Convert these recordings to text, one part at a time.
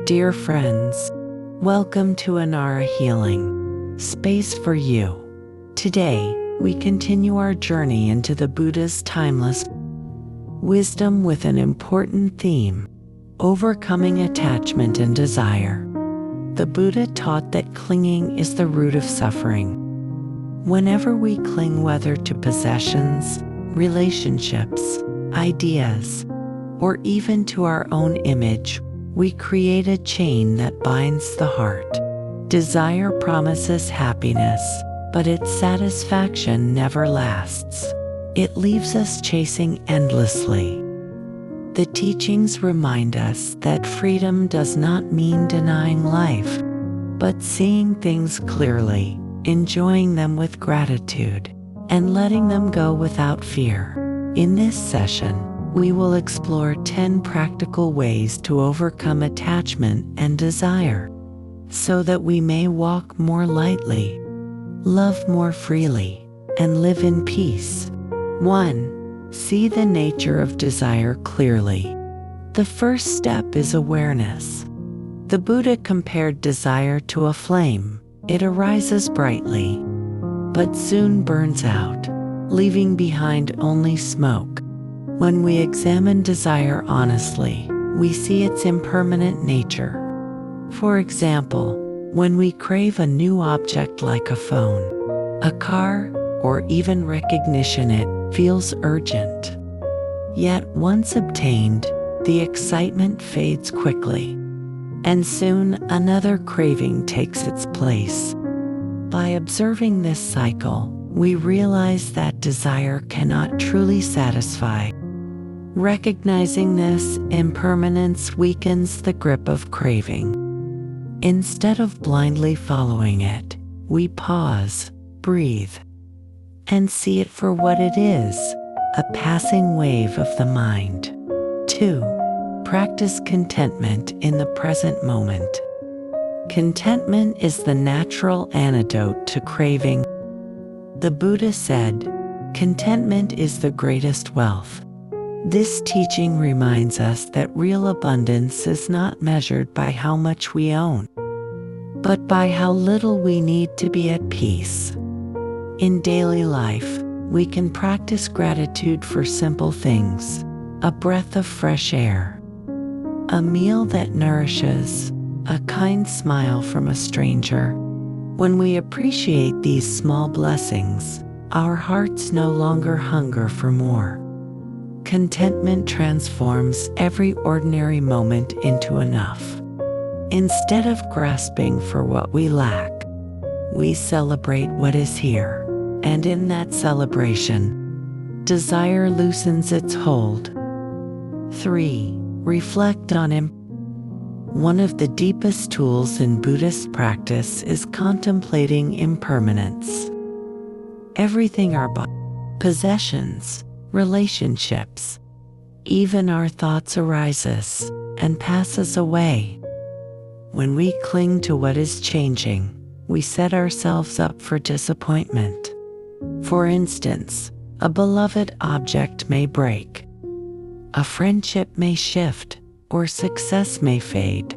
Dear friends, welcome to Anara Healing, space for you. Today, we continue our journey into the Buddha's timeless wisdom with an important theme: overcoming attachment and desire. The Buddha taught that clinging is the root of suffering. Whenever we cling, whether to possessions, relationships, ideas, or even to our own image, we create a chain that binds the heart. Desire promises happiness, but its satisfaction never lasts. It leaves us chasing endlessly. The teachings remind us that freedom does not mean denying life, but seeing things clearly, enjoying them with gratitude, and letting them go without fear. In this session, we will explore 10 practical ways to overcome attachment and desire, so that we may walk more lightly, love more freely, and live in peace. 1. See the nature of desire clearly. The first step is awareness. The Buddha compared desire to a flame. It arises brightly, but soon burns out, leaving behind only smoke. When we examine desire honestly, we see its impermanent nature. For example, when we crave a new object like a phone, a car, or even recognition, it feels urgent. Yet once obtained, the excitement fades quickly, and soon another craving takes its place. By observing this cycle, we realize that desire cannot truly satisfy. Recognizing this impermanence weakens the grip of craving. Instead of blindly following it, we pause, breathe, and see it for what it is, a passing wave of the mind. 2. Practice contentment in the present moment. Contentment is the natural antidote to craving. The Buddha said, "Contentment is the greatest wealth." This teaching reminds us that real abundance is not measured by how much we own, but by how little we need to be at peace. In daily life, we can practice gratitude for simple things: a breath of fresh air, a meal that nourishes, a kind smile from a stranger. When we appreciate these small blessings, our hearts no longer hunger for more. Contentment transforms every ordinary moment into enough. Instead of grasping for what we lack, we celebrate what is here, and in that celebration, desire loosens its hold. 3. Reflect on him. One of the deepest tools in Buddhist practice is contemplating impermanence. Everything, our possessions, relationships, even our thoughts, arises and passes away. When we cling to what is changing, we set ourselves up for disappointment. For instance, a beloved object may break, a friendship may shift, or success may fade.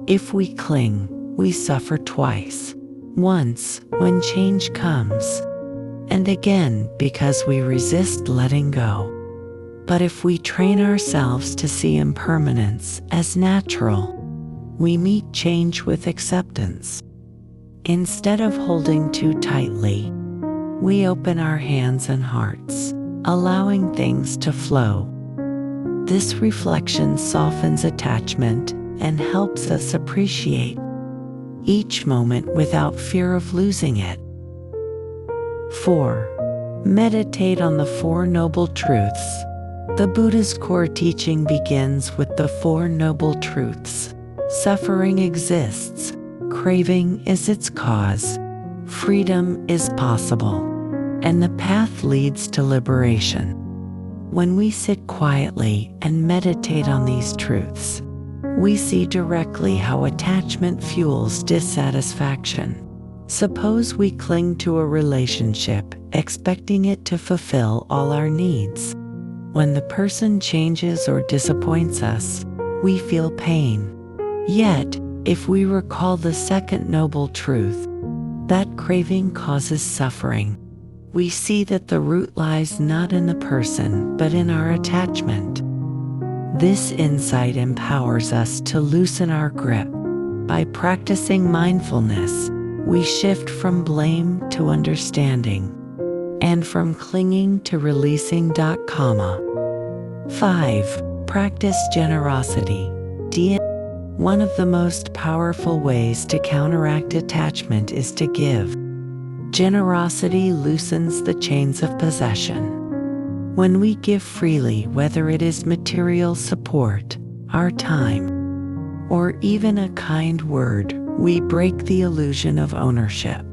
If we cling, we suffer twice: once when change comes, and again because we resist letting go. But if we train ourselves to see impermanence as natural, we meet change with acceptance. Instead of holding too tightly, we open our hands and hearts, allowing things to flow. This reflection softens attachment and helps us appreciate each moment without fear of losing it. 4. Meditate on the Four Noble Truths. The Buddha's core teaching begins with the Four Noble Truths. Suffering exists, craving is its cause, freedom is possible, and the path leads to liberation. When we sit quietly and meditate on these truths, we see directly how attachment fuels dissatisfaction. Suppose we cling to a relationship, expecting it to fulfill all our needs. When the person changes or disappoints us, we feel pain. Yet, if we recall the second noble truth, that craving causes suffering, we see that the root lies not in the person but in our attachment. This insight empowers us to loosen our grip. By practicing mindfulness, we shift from blame to understanding, and from clinging to releasing. 5. Practice generosity. One of the most powerful ways to counteract attachment is to give. Generosity loosens the chains of possession. When we give freely, whether it is material support, our time, or even a kind word, we break the illusion of ownership.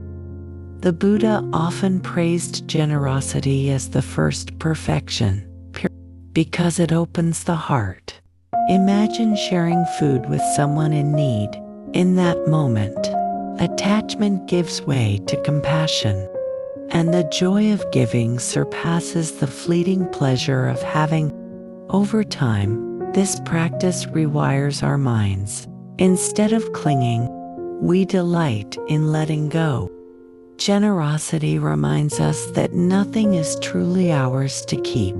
The Buddha often praised generosity as the first perfection, because it opens the heart. Imagine sharing food with someone in need. In that moment, attachment gives way to compassion, and the joy of giving surpasses the fleeting pleasure of having. Over time, this practice rewires our minds. Instead of clinging, we delight in letting go. Generosity reminds us that nothing is truly ours to keep,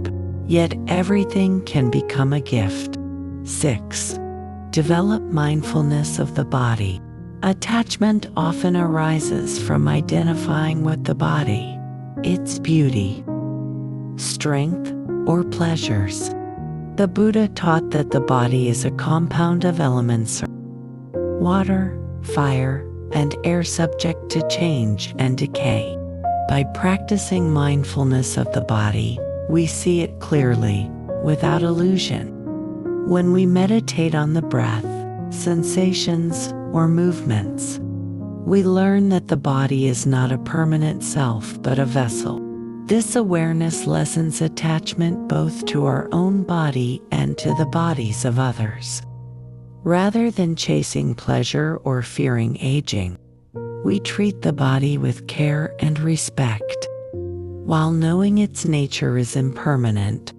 yet everything can become a gift. 6. Develop mindfulness of the body. Attachment often arises from identifying with the body, its beauty, strength, or pleasures. The Buddha taught that the body is a compound of elements: water, fire, and air, subject to change and decay. By practicing mindfulness of the body, we see it clearly, without illusion. When we meditate on the breath, sensations, or movements, we learn that the body is not a permanent self but a vessel. This awareness lessens attachment both to our own body and to the bodies of others. Rather than chasing pleasure or fearing aging, we treat the body with care and respect. While knowing its nature is impermanent,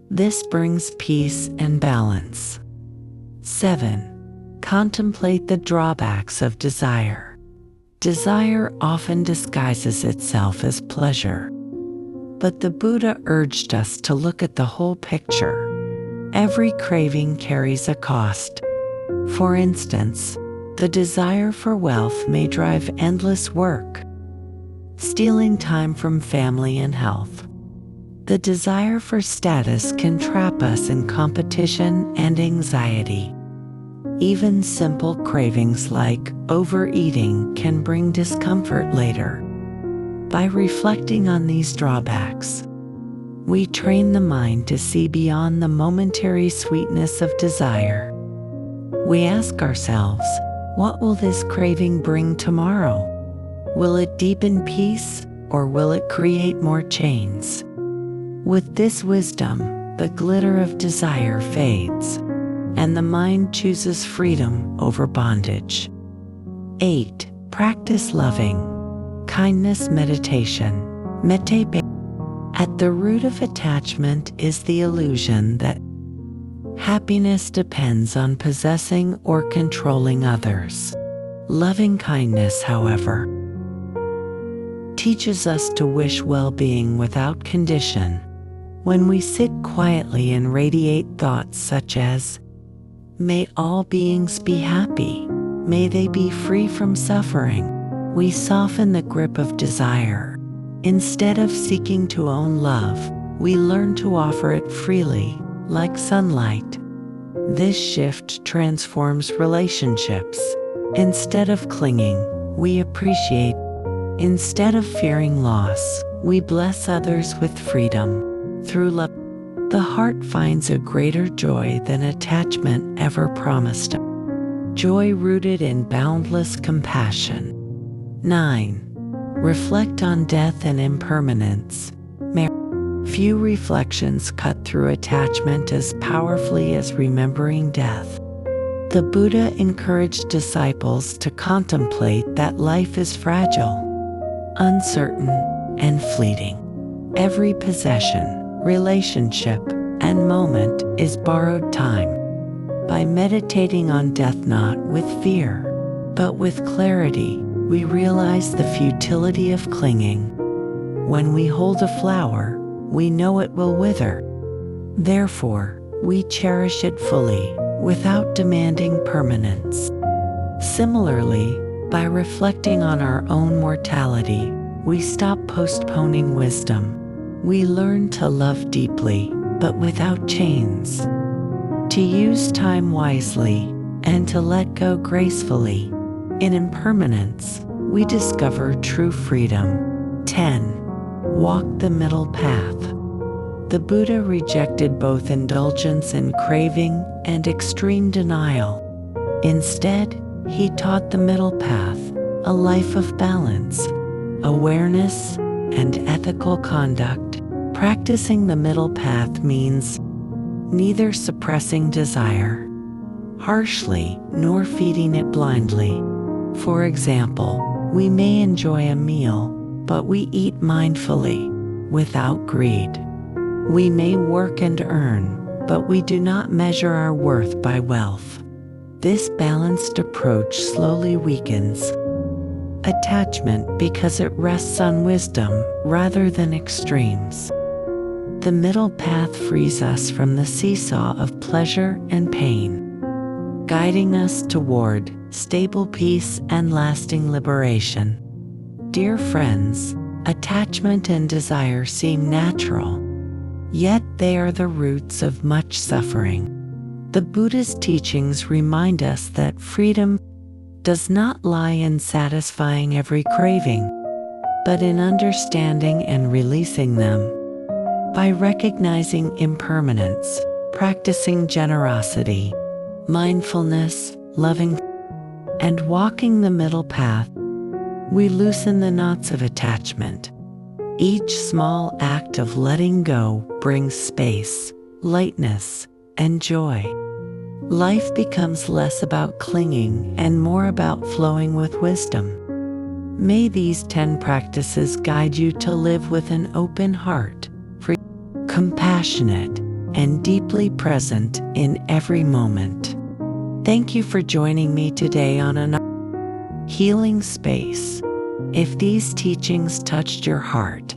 this brings peace and balance. 7. Contemplate the drawbacks of desire. Desire often disguises itself as pleasure, but the Buddha urged us to look at the whole picture. Every craving carries a cost. For instance, the desire for wealth may drive endless work, stealing time from family and health. The desire for status can trap us in competition and anxiety. Even simple cravings like overeating can bring discomfort later. By reflecting on these drawbacks, we train the mind to see beyond the momentary sweetness of desire. We ask ourselves, what will this craving bring tomorrow? Will it deepen peace, or will it create more chains? With this wisdom, the glitter of desire fades, and the mind chooses freedom over bondage. 8. Practice loving kindness meditation. At the root of attachment is the illusion that happiness depends on possessing or controlling others. Loving kindness, however, teaches us to wish well-being without condition. When we sit quietly and radiate thoughts such as, "May all beings be happy, may they be free from suffering," we soften the grip of desire. Instead of seeking to own love, we learn to offer it freely, like sunlight. This shift transforms relationships. Instead of clinging, we appreciate. Instead of fearing loss, we bless others with freedom. Through love, the heart finds a greater joy than attachment ever promised. Joy rooted in boundless compassion. 9. Reflect on death and impermanence. Few reflections cut through attachment as powerfully as remembering death. The Buddha encouraged disciples to contemplate that life is fragile, uncertain, and fleeting. Every possession, relationship, and moment is borrowed time. By meditating on death not with fear, but with clarity, we realize the futility of clinging. When we hold a flower, we know it will wither. Therefore, we cherish it fully, without demanding permanence. Similarly, by reflecting on our own mortality, we stop postponing wisdom. We learn to love deeply, but without chains. To use time wisely, and to let go gracefully. In impermanence, we discover true freedom. 10. Walk the middle path. The Buddha rejected both indulgence in craving and extreme denial. Instead, he taught the middle path, a life of balance, awareness, and ethical conduct. Practicing the middle path means neither suppressing desire harshly nor feeding it blindly. For example, we may enjoy a meal, but we eat mindfully, without greed. We may work and earn, but we do not measure our worth by wealth. This balanced approach slowly weakens attachment because it rests on wisdom rather than extremes. The middle path frees us from the seesaw of pleasure and pain, guiding us toward stable peace and lasting liberation. Dear friends, attachment and desire seem natural, yet they are the roots of much suffering. The Buddha's teachings remind us that freedom does not lie in satisfying every craving, but in understanding and releasing them. By recognizing impermanence, practicing generosity, mindfulness, loving, and walking the middle path, we loosen the knots of attachment. Each small act of letting go brings space, lightness, and joy. Life becomes less about clinging and more about flowing with wisdom. May these 10 practices guide you to live with an open heart, free, compassionate, and deeply present in every moment. Thank you for joining me today on Anara Healing Space. If these teachings touched your heart,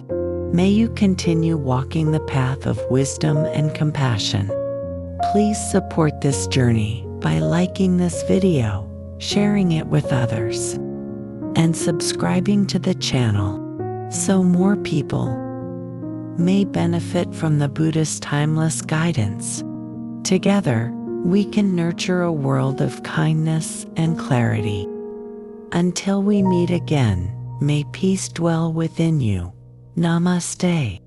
may you continue walking the path of wisdom and compassion. Please support this journey by liking this video, sharing it with others, and subscribing to the channel so more people may benefit from the Buddha's timeless guidance. Together, we can nurture a world of kindness and clarity. Until we meet again, may peace dwell within you. Namaste.